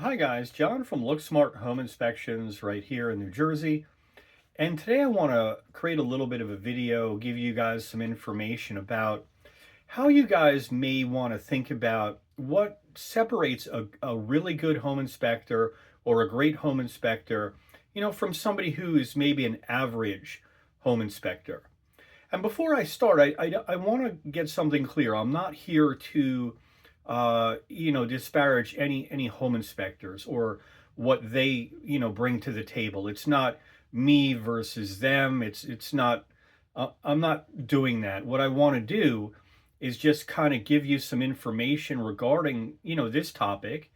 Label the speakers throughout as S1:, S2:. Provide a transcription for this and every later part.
S1: Hi guys, John from LookSmart Home Inspections right here in New Jersey. And today I want to create a little bit of a video, give you guys some information about how you guys may want to think about what separates a really good home inspector or a great home inspector, from somebody who is maybe an average home inspector. And before I start, I want to get something clear. I'm not here to, disparage any home inspectors or what they, bring to the table. It's not me versus them. It's not. I'm not doing that. What I want to do is just kind of give you some information regarding, this topic,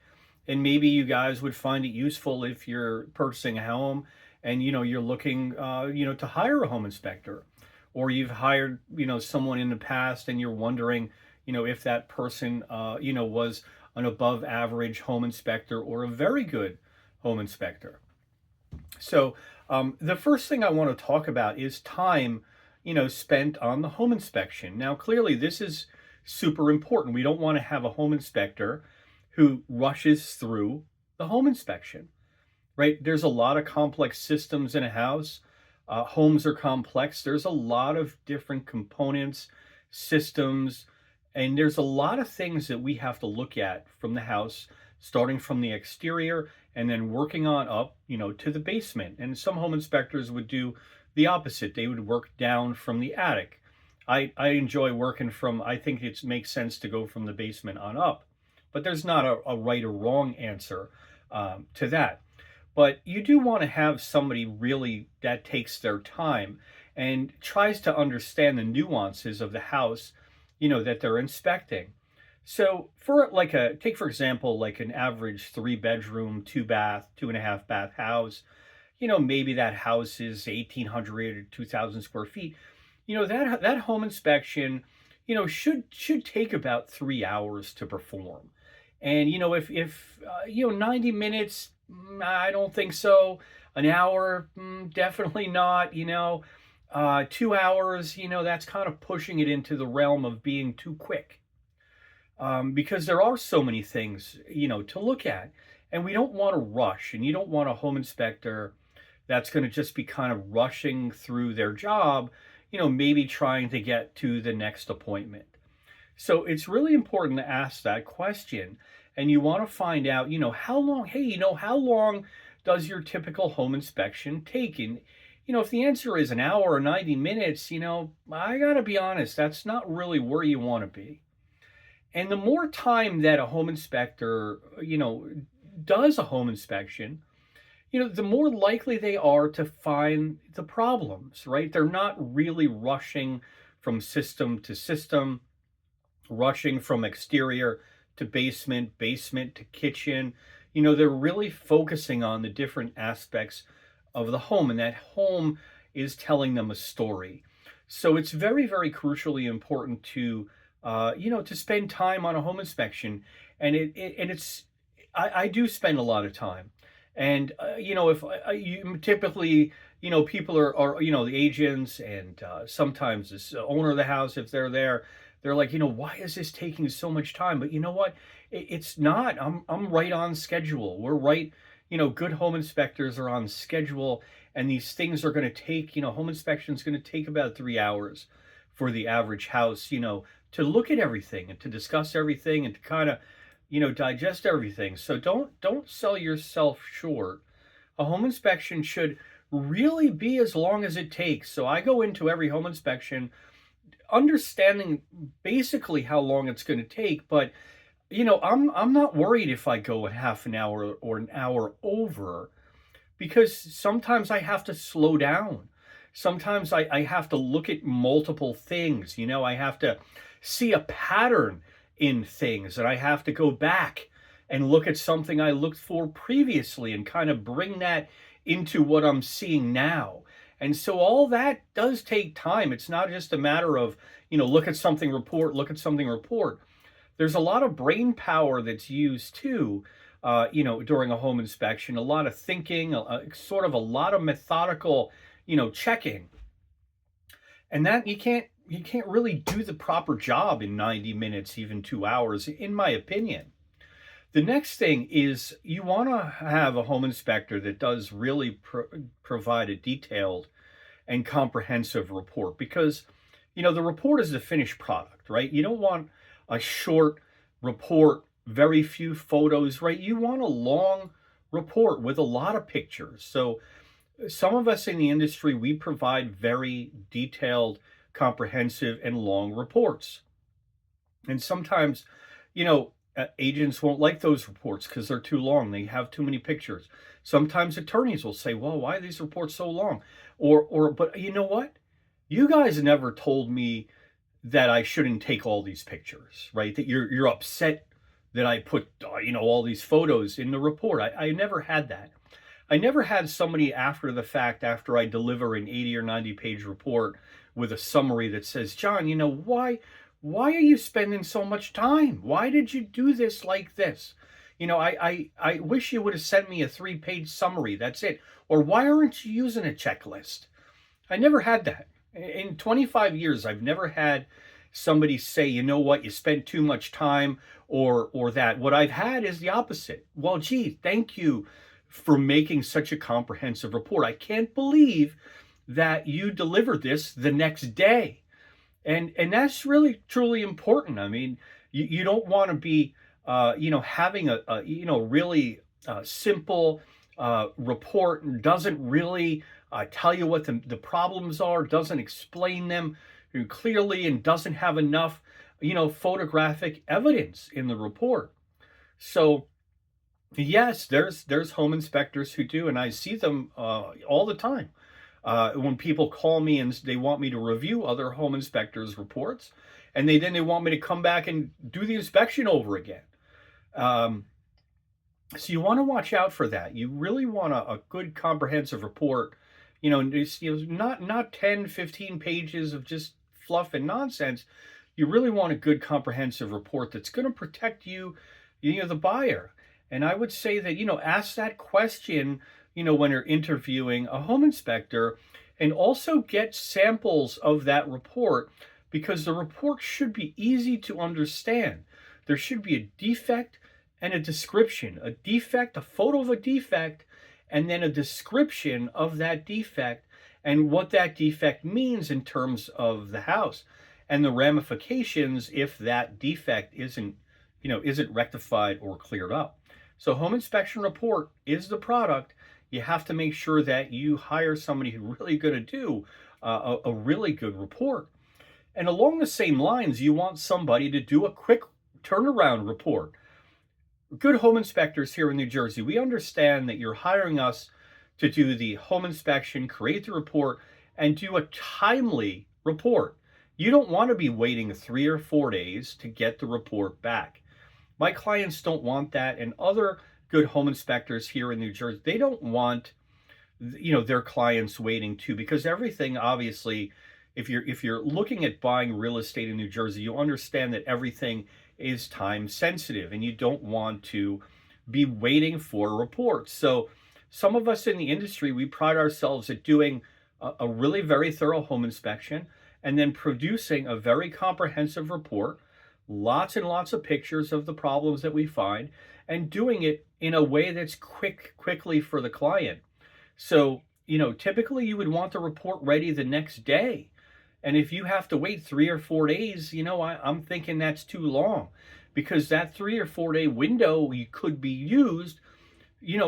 S1: and maybe you guys would find it useful if you're purchasing a home and you're looking, to hire a home inspector, or you've hired someone in the past and you're wondering if that person was an above average home inspector or a very good home inspector. So the first thing I want to talk about is time spent on the home inspection. Now clearly this is super important. We don't want to have a home inspector who rushes through the home inspection, right? There's a lot of complex systems in a house. Homes are complex. There's a lot of different components, systems, and there's a lot of things that we have to look at from the house, starting from the exterior and then working on up, to the basement. And some home inspectors would do the opposite. They would work down from the attic. I enjoy working from, I think it makes sense to go from the basement on up, but there's not a right or wrong answer to that. But you do want to have somebody really that takes their time and tries to understand the nuances of the house, that they're inspecting. So for like take for example, like an average 3 bedroom, 2 bath, 2.5 bath house, maybe that house is 1,800 or 2,000 square feet. That home inspection, should take about 3 hours to perform. And if 90 minutes, I don't think so. An hour, definitely not. 2 hours, that's kind of pushing it into the realm of being too quick, because there are so many things, to look at, and we don't want to rush. And you don't want a home inspector that's going to just be kind of rushing through their job, maybe trying to get to the next appointment. So it's really important to ask that question. And you want to find out, how long, hey, how long does your typical home inspection take? And, if the answer is an hour or 90 minutes, I got to be honest, that's not really where you want to be. And the more time that a home inspector, does a home inspection, the more likely they are to find the problems, right? They're not really rushing from system to system, rushing from exterior to basement, basement to kitchen. They're really focusing on the different aspects of the home, and that home is telling them a story. So it's very, very crucially important to, to spend time on a home inspection. And I do spend a lot of time. And, if you typically, people are the agents, and sometimes this owner of the house, if they're there, they're like, why is this taking so much time? But you know what? It's not. I'm right on schedule. We're right. Good home inspectors are on schedule, and these things are going to take. Home inspection is going to take about 3 hours for the average house. To look at everything and to discuss everything and to kind of, digest everything. So don't sell yourself short. A home inspection should really be as long as it takes. So I go into every home inspection understanding basically how long it's going to take, but I'm not worried if I go a half an hour or an hour over, because sometimes I have to slow down. Sometimes I have to look at multiple things. I have to see a pattern in things, and I have to go back and look at something I looked for previously and kind of bring that into what I'm seeing now. And so all that does take time. It's not just a matter of, look at something, report, look at something, report. There's a lot of brain power that's used too, during a home inspection, a lot of thinking, sort of a lot of methodical, checking. And that you can't really do the proper job in 90 minutes, even 2 hours, in my opinion. The next thing is you want to have a home inspector that does really provide a detailed and comprehensive report, because the report is the finished product, right? You don't want a short report, very few photos, right? You want a long report with a lot of pictures. So some of us in the industry, we provide very detailed, comprehensive, and long reports. And sometimes, agents won't like those reports because they're too long. They have too many pictures. Sometimes attorneys will say, "Well, why are these reports so long?" But you know what? You guys never told me that I shouldn't take all these pictures, right? That you're upset that I put, all these photos in the report. I never had that. I never had somebody after the fact, after I deliver an 80 or 90-page report with a summary that says, "John, why are you spending so much time? Why did you do this like this? I wish you would have sent me a 3-page summary. That's it. Or why aren't you using a checklist?" I never had that. In 25 years, I've never had somebody say, "You know what, you spent too much time," or that. What I've had is the opposite. "Well, gee, thank you for making such a comprehensive report. I can't believe that you delivered this the next day." And that's really truly important. I mean, you don't want to be having a really simple report, and doesn't really tell you what the problems are, doesn't explain them clearly, and doesn't have enough photographic evidence in the report. So yes, there's home inspectors who do, and I see them all the time. When people call me and they want me to review other home inspectors' reports, and then they want me to come back and do the inspection over again. Um, so you want to watch out for that. You really want a good comprehensive report. Not 10, 15 pages of just fluff and nonsense. You really want a good comprehensive report that's going to protect you, the buyer. And I would say that, ask that question, when you're interviewing a home inspector, and also get samples of that report, because the report should be easy to understand. There should be a defect and a description, a defect, a photo of a defect, and then a description of that defect and what that defect means in terms of the house and the ramifications if that defect isn't rectified or cleared up. So home inspection report is the product. You have to make sure that you hire somebody who's really going to do a really good report. And along the same lines, you want somebody to do a quick turnaround report. Good home inspectors here in New Jersey, we understand that you're hiring us to do the home inspection, create the report, and do a timely report. You don't want to be waiting 3 or 4 days to get the report back. My clients don't want that, and other good home inspectors here in New Jersey, they don't want their clients waiting too, because everything, obviously, if you're looking at buying real estate in New Jersey, you understand that everything is time sensitive, and you don't want to be waiting for reports. So some of us in the industry, we pride ourselves at doing a really very thorough home inspection, and then producing a very comprehensive report, lots and lots of pictures of the problems that we find, and doing it in a way that's quickly for the client. So, typically you would want the report ready the next day. And if you have to wait 3 or 4 days, I'm thinking that's too long, because that 3 or 4 day window could be used,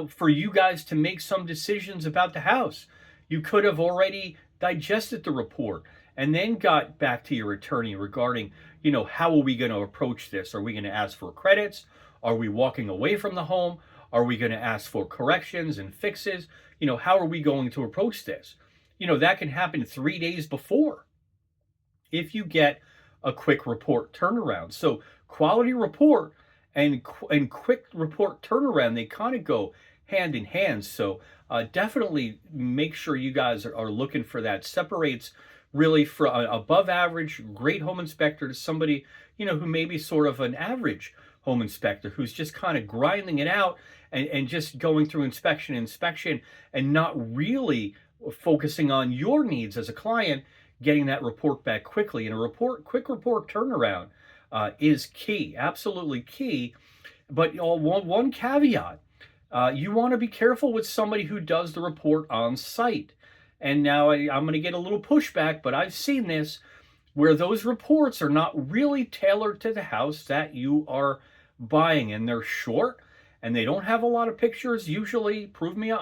S1: for you guys to make some decisions about the house. You could have already digested the report and then got back to your attorney regarding, how are we going to approach this? Are we going to ask for credits? Are we walking away from the home? Are we going to ask for corrections and fixes? How are we going to approach this? That can happen 3 days before if you get a quick report turnaround. So quality report and quick report turnaround, they kind of go hand in hand. So definitely make sure you guys are looking for that. Separates really from an above average great home inspector to somebody who may be sort of an average home inspector, who's just kind of grinding it out and just going through inspection, and not really focusing on your needs as a client, getting that report back quickly. And quick report turnaround is key, absolutely key. But one caveat, you want to be careful with somebody who does the report on site. And now I'm going to get a little pushback, but I've seen this where those reports are not really tailored to the house that you are buying, and they're short and they don't have a lot of pictures. Usually, prove me,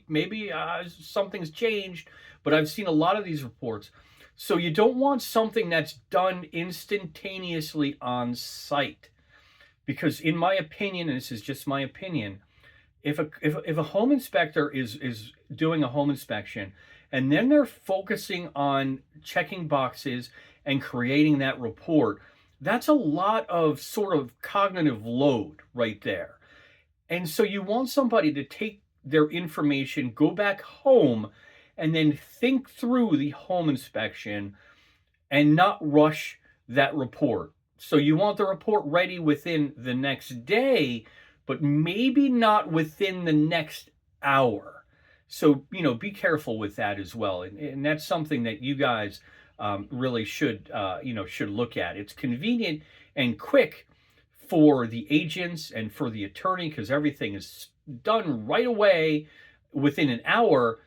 S1: maybe something's changed, but I've seen a lot of these reports. So you don't want something that's done instantaneously on site, because in my opinion, and this is just my opinion, if a home inspector is doing a home inspection and then they're focusing on checking boxes and creating that report, that's a lot of sort of cognitive load right there. And so you want somebody to take their information, go back home, and then think through the home inspection and not rush that report. So you want the report ready within the next day, but maybe not within the next hour. So, be careful with that as well. And that's something that you guys really should look at. It's convenient and quick for the agents and for the attorney because everything is done right away within an hour.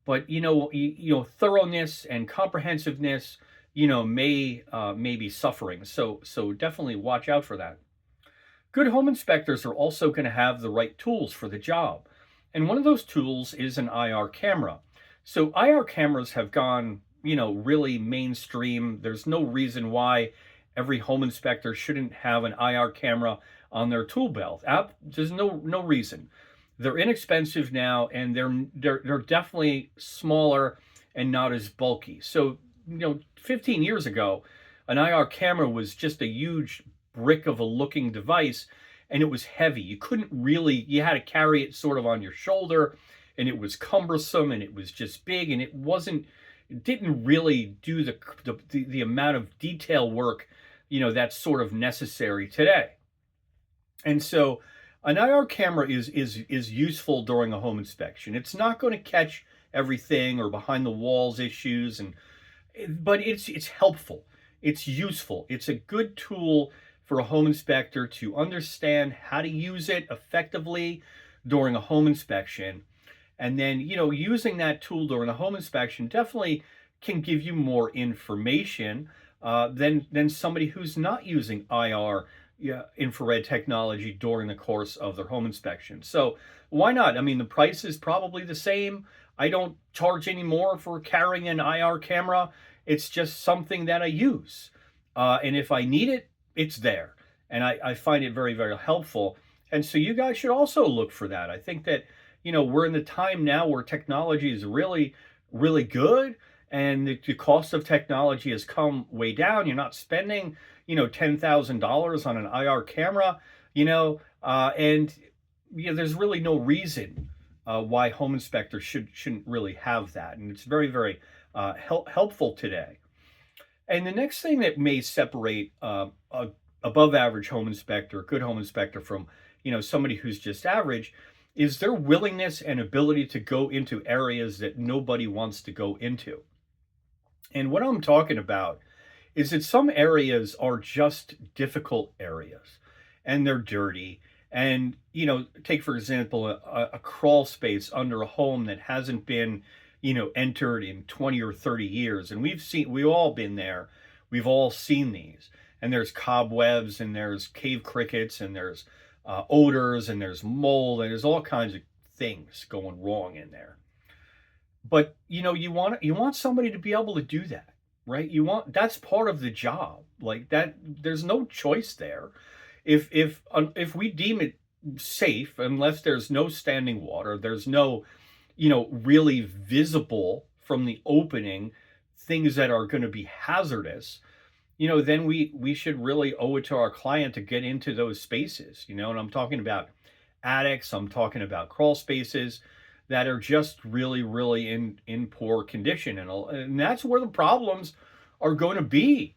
S1: But, thoroughness and comprehensiveness, may be suffering. So definitely watch out for that. Good home inspectors are also going to have the right tools for the job. And one of those tools is an IR camera. So IR cameras have gone, really mainstream. There's no reason why every home inspector shouldn't have an IR camera on their tool belt. There's no reason. They're inexpensive now, and they're definitely smaller and not as bulky. So, 15 years ago, an IR camera was just a huge brick of a looking device, and it was heavy. You had to carry it sort of on your shoulder, and it was cumbersome, and it was just big, and it didn't really do the amount of detail work, that's sort of necessary today. And so an IR camera is useful during a home inspection. It's not going to catch everything or behind the walls issues, but it's helpful. It's useful. It's a good tool for a home inspector to understand how to use it effectively during a home inspection. And then, using that tool during a home inspection definitely can give you more information than somebody who's not using IR, infrared technology during the course of their home inspection. So why not? I mean, the price is probably the same. I don't charge any more for carrying an IR camera. It's just something that I use. And if I need it, it's there. And I find it very, very helpful. And so you guys should also look for that. I think that, we're in the time now where technology is really, really good. And the cost of technology has come way down. You're not spending, $10,000 on an IR camera, and there's really no reason why home inspectors shouldn't really have that. And it's very, very helpful today. And the next thing that may separate a above average home inspector, a good home inspector from, somebody who's just average, is their willingness and ability to go into areas that nobody wants to go into. And what I'm talking about is that some areas are just difficult areas and they're dirty. And, take, for example, a crawl space under a home that hasn't been, entered in 20 or 30 years. And we've all been there. We've all seen these. And there's cobwebs and there's cave crickets and there's odors and there's mold and there's all kinds of things going wrong in there. But, you want somebody to be able to do that. Right? That's part of the job. Like that, there's no choice there. If we deem it safe, unless there's no standing water, there's no, really visible from the opening things that are going to be hazardous, then we should really owe it to our client to get into those spaces, and I'm talking about attics, I'm talking about crawl spaces that are just really, really in poor condition. And that's where the problems are going to be.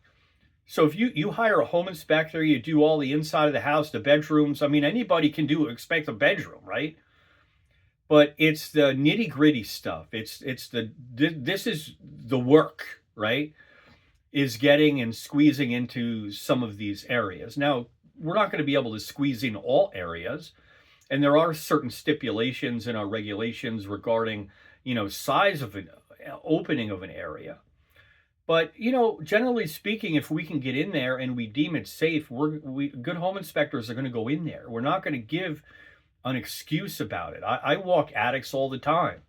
S1: So if you hire a home inspector, you do all the inside of the house, the bedrooms. I mean, anybody can expect a bedroom, right? But it's the nitty gritty stuff. This is the work, right? Is getting and squeezing into some of these areas. Now, we're not going to be able to squeeze in all areas. And there are certain stipulations in our regulations regarding, size of an opening of an area. But, generally speaking, if we can get in there and we deem it safe, we good home inspectors are going to go in there. We're not going to give an excuse about it. I walk attics all the time,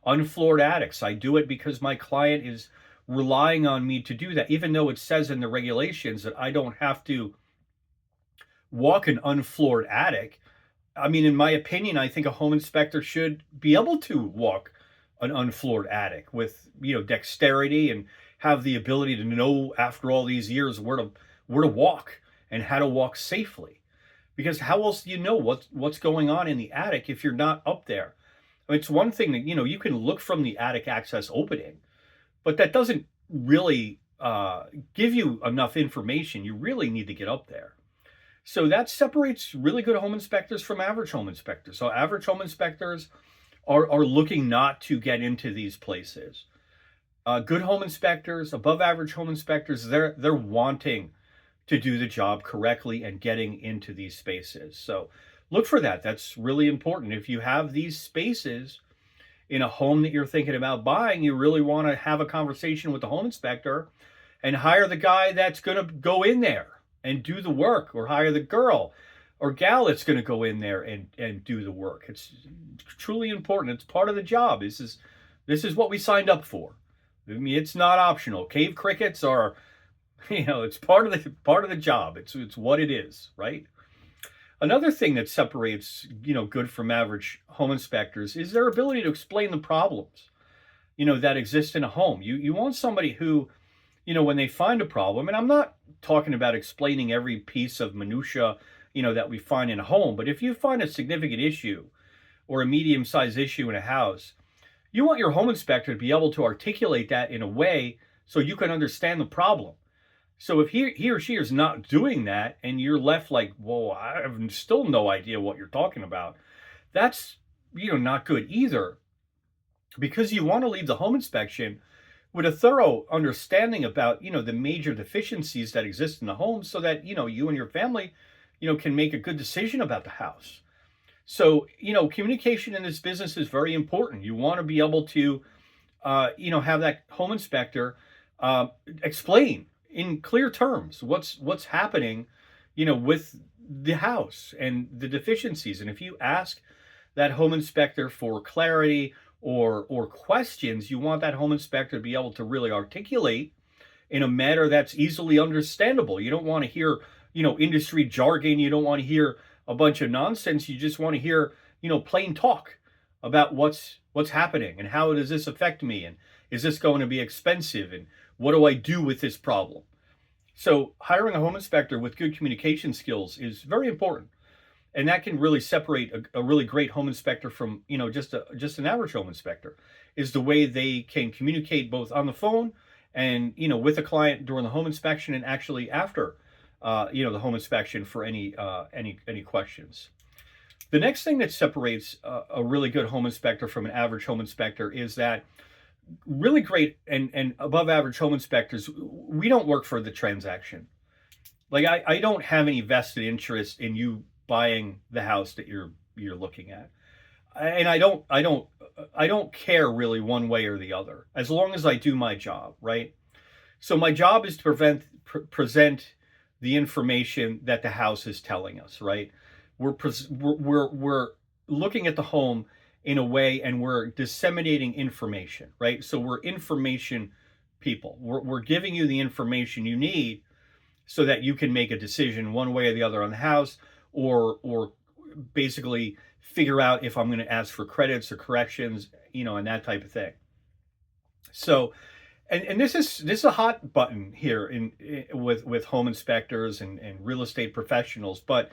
S1: unfloored attics. I do it because my client is relying on me to do that, even though it says in the regulations that I don't have to walk an unfloored attic. I mean, in my opinion, I think a home inspector should be able to walk an unfloored attic with, dexterity, and have the ability to know after all these years where to walk and how to walk safely. Because how else do you know what's going on in the attic if you're not up there? I mean, it's one thing that, you can look from the attic access opening, but that doesn't really give you enough information. You really need to get up there. So that separates really good home inspectors from average home inspectors. So average home inspectors are looking not to get into these places. Good home inspectors, above average home inspectors, they're wanting to do the job correctly and getting into these spaces. So look for that. That's really important. If you have these spaces in a home that you're thinking about buying, you really want to have a conversation with the home inspector and hire the guy that's going to go in there and do the work, or hire the girl or gal that's going to go in there and do the work. It's truly important. It's part of the job. This is what we signed up for. I mean, it's not optional. Cave crickets are, it's part of the job. It's what it is, right? Another thing that separates, good from average home inspectors is their ability to explain the problems, that exist in a home. You want somebody who, when they find a problem, and I'm not talking about explaining every piece of minutia, that we find in a home, but if you find a significant issue or a medium-sized issue in a house, you want your home inspector to be able to articulate that in a way so you can understand the problem. So if he or she is not doing that and you're left like, whoa, I have still no idea what you're talking about, that's, not good either, because you want to leave the home inspection with a thorough understanding about, the major deficiencies that exist in the home, so that, you and your family, can make a good decision about the house. So, communication in this business is very important. You want to be able to, have that home inspector explain in clear terms what's happening, with the house and the deficiencies. And if you ask that home inspector for clarity or questions, you want that home inspector to be able to really articulate in a manner that's easily understandable. You don't want to hear, industry jargon. You don't want to hear a bunch of nonsense. You just want to hear, plain talk about what's happening and how does this affect me, and is this going to be expensive, and what do I do with this problem? So hiring a home inspector with good communication skills is very important. And that can really separate a really great home inspector from, just an average home inspector, is the way they can communicate both on the phone and, with a client during the home inspection, and actually after, the home inspection for any questions. The next thing that separates a really good home inspector from an average home inspector is that really great and above average home inspectors, we don't work for the transaction. Like I don't have any vested interest in you buying the house that you're looking at, and I don't care really one way or the other, as long as I do my job, right? So my job is to present the information that the house is telling us, right? We're looking at the home in a way, and we're disseminating information, right? So we're information people. We're giving you the information you need so that you can make a decision one way or the other on the house, or basically figure out if I'm going to ask for credits or corrections, and that type of thing. So, and this is a hot button here with home inspectors and real estate professionals, but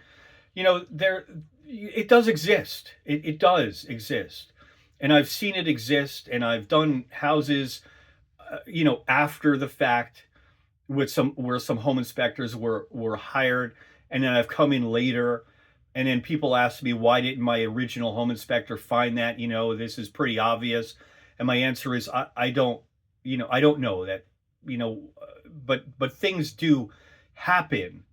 S1: it does exist. It does exist, and I've seen it exist, and I've done houses, after the fact, where some home inspectors were hired, and then I've come in later, and then people ask me, why didn't my original home inspector find that? This is pretty obvious, and my answer is I don't know that, but things do happen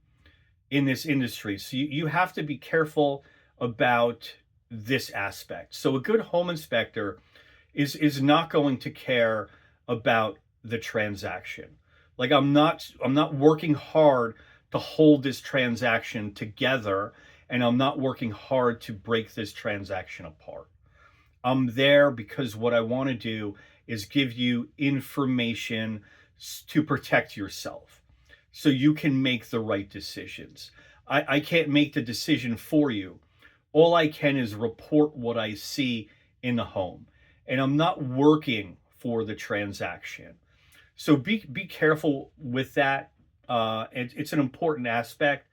S1: in this industry. So you have to be careful about this aspect. So a good home inspector is not going to care about the transaction. Like I'm not working hard to hold this transaction together, and I'm not working hard to break this transaction apart. I'm there because what I want to do is give you information to protect yourself so you can make the right decisions. I can't make the decision for you. All I can is report what I see in the home. And I'm not working for the transaction. So be careful with that. It's an important aspect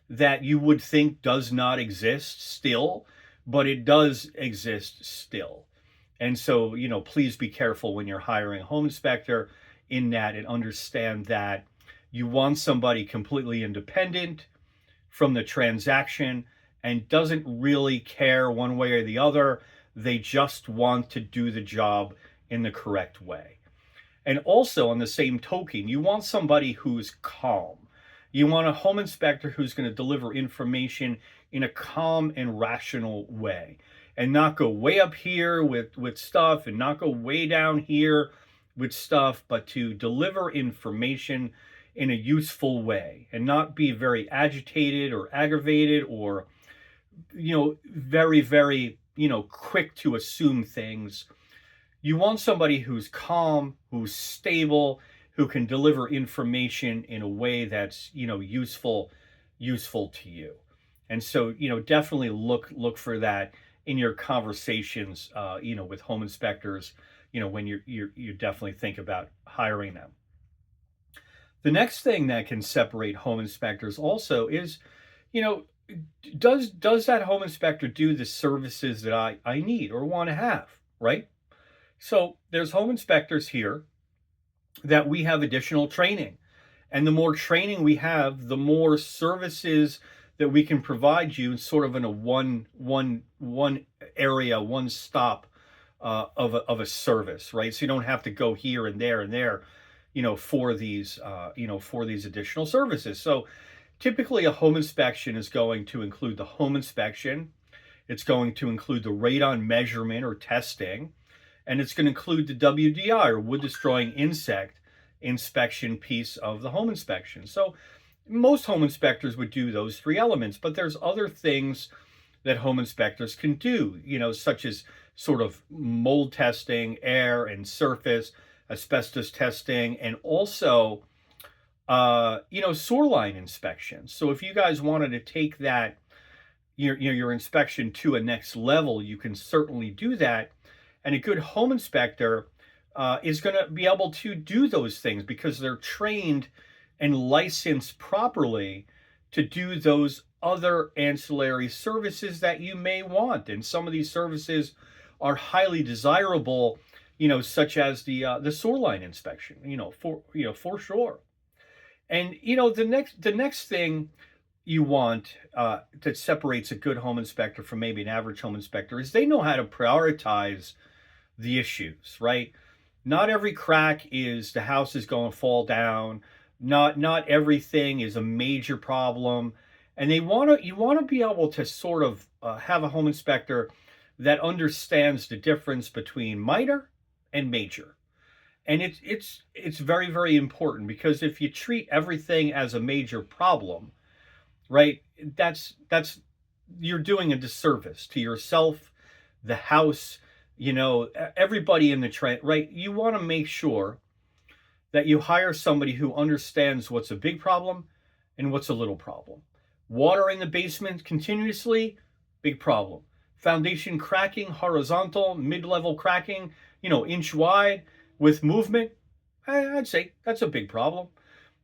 S1: that you would think does not exist still, but it does exist still. And so, please be careful when you're hiring a home inspector in that, and understand that you want somebody completely independent from the transaction and doesn't really care one way or the other. They just want to do the job in the correct way. And also, on the same token, you want somebody who's calm. You want a home inspector who's going to deliver information in a calm and rational way, and not go way up here with stuff and not go way down here with stuff, but to deliver information in a useful way and not be very agitated or aggravated, or very, very, quick to assume things. You want somebody who's calm, who's stable, who can deliver information in a way that's, useful to you. And so, definitely look for that in your conversations, with home inspectors, when you definitely think about hiring them. The next thing that can separate home inspectors also is, you know, does that home inspector do the services that I need or want to have, right? So there's home inspectors here that we have additional training. And the more training we have, the more services that we can provide you, sort of in a one area, one stop of a service, right? So you don't have to go here and there, for these additional services. So typically, a home inspection is going to include the home inspection. It's going to include the radon measurement or testing, and it's going to include the WDI or wood destroying insect inspection piece of the home inspection. So most home inspectors would do those three elements, but there's other things that home inspectors can do, such as sort of mold testing, air and surface, asbestos testing, and also, sewer line inspection. So if you guys wanted to take that, your inspection to a next level, you can certainly do that. And a good home inspector is going to be able to do those things because they're trained and licensed properly to do those other ancillary services that you may want. And some of these services are highly desirable, such as the sewer line inspection, for sure. And the next thing you want that separates a good home inspector from maybe an average home inspector is they know how to prioritize the issues, right? Not every crack is the house is going to fall down. Not everything is a major problem, and you want to be able to sort of have a home inspector that understands the difference between minor and major. And it's very, very important, because if you treat everything as a major problem, right, that's you're doing a disservice to yourself, the house, everybody in the trend, right? You want to make sure that you hire somebody who understands what's a big problem and what's a little problem. Water in the basement continuously, big problem. Foundation cracking, horizontal, mid-level cracking, inch wide with movement, I'd say that's a big problem.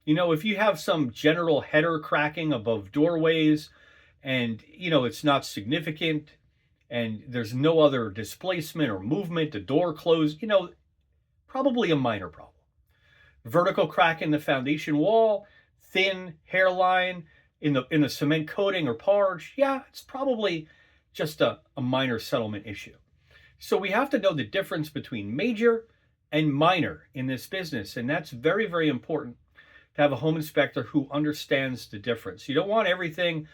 S1: If you have some general header cracking above doorways and, it's not significant and there's no other displacement or movement, the door closed, probably a minor problem. Vertical crack in the foundation wall, thin hairline in the cement coating or parge, yeah, it's probably just a minor settlement issue. So we have to know the difference between major and minor in this business, and that's very, very important to have a home inspector who understands the difference. You don't want everything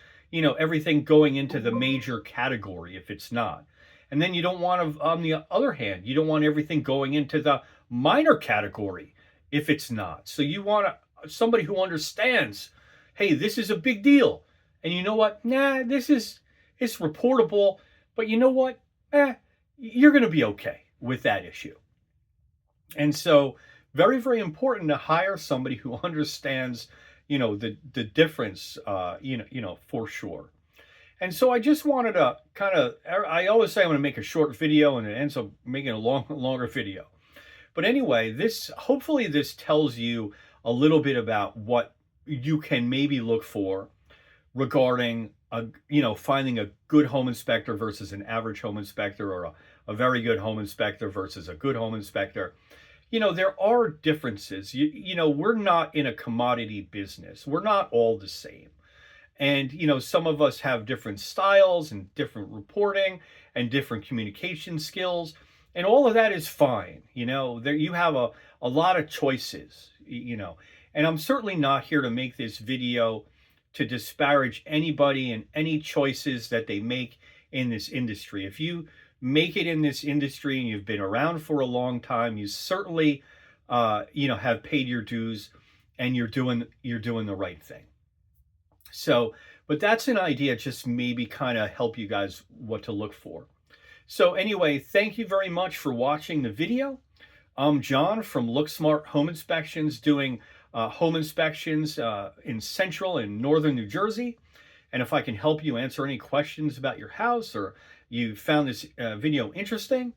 S1: going into the major category if it's not. And then you don't want to, on the other hand, you don't want everything going into the minor category if it's not. So you want somebody who understands, hey, this is a big deal. And you know what? Nah, it's reportable, but you know what? You're going to be okay with that issue. And so very, very important to hire somebody who understands, the difference, for sure. And so I just wanted to I always say I'm going to make a short video and it ends up making a longer video. But anyway, hopefully this tells you a little bit about what you can maybe look for regarding finding a good home inspector versus an average home inspector, or a very good home inspector versus a good home inspector. There are differences. We're not in a commodity business. We're not all the same. And, some of us have different styles and different reporting and different communication skills. And all of that is fine. There you have a lot of choices, and I'm certainly not here to make this video to disparage anybody and any choices that they make in this industry. If you make it in this industry and you've been around for a long time, you certainly, have paid your dues and you're doing the right thing. So, but that's an idea, just maybe kind of help you guys what to look for. So anyway, thank you very much for watching the video. I'm John from LookSmart Home Inspections, doing home inspections in central and northern New Jersey. And if I can help you answer any questions about your house, or you found this video interesting,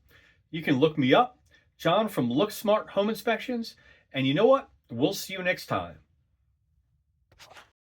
S1: you can look me up, John from LookSmart Home Inspections. And you know what? We'll see you next time.